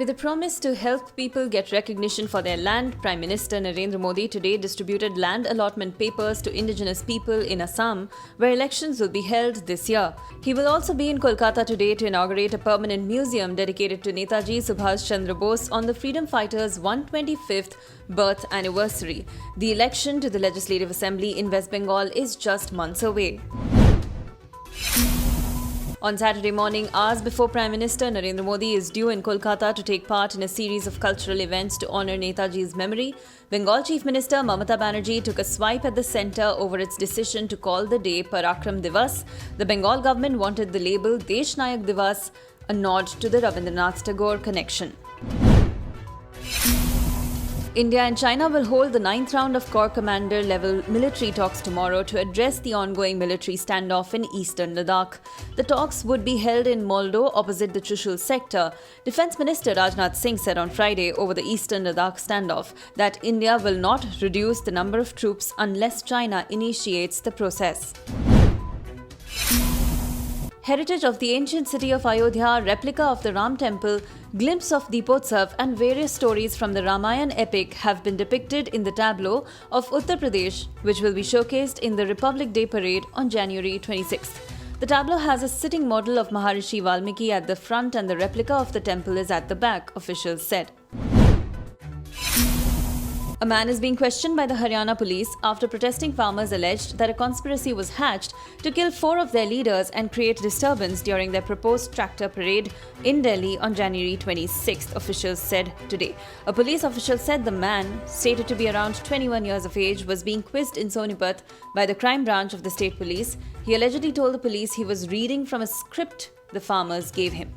With a promise to help people get recognition for their land, Prime Minister Narendra Modi today distributed land allotment papers to indigenous people in Assam, where elections will be held this year. He will also be in Kolkata today to inaugurate a permanent museum dedicated to Netaji Subhash Chandra Bose on the freedom fighter's 125th birth anniversary. The election to the Legislative Assembly in West Bengal is just months away. On Saturday morning, hours before Prime Minister Narendra Modi is due in Kolkata to take part in a series of cultural events to honour Netaji's memory, Bengal Chief Minister Mamata Banerjee took a swipe at the centre over its decision to call the day Parakram Divas. The Bengal government wanted the label Desh Nayak Divas, a nod to the Rabindranath Tagore connection. India and China will hold the 9th round of Corps Commander level military talks tomorrow to address the ongoing military standoff in eastern Ladakh. The talks would be held in Moldo opposite the Chushul sector. Defence Minister Rajnath Singh said on Friday over the eastern Ladakh standoff that India will not reduce the number of troops unless China initiates the process. Heritage of the ancient city of Ayodhya, replica of the Ram temple, glimpse of Deepotsav and various stories from the Ramayan epic have been depicted in the tableau of Uttar Pradesh, which will be showcased in the Republic Day parade on January 26th. The tableau has a sitting model of Maharishi Valmiki at the front and the replica of the temple is at the back, officials said. A man is being questioned by the Haryana police after protesting farmers alleged that a conspiracy was hatched to kill 4 of their leaders and create disturbance during their proposed tractor parade in Delhi on January 26th, officials said today. A police official said the man, stated to be around 21 years of age, was being quizzed in Sonipat by the crime branch of the state police. He allegedly told the police he was reading from a script the farmers gave him.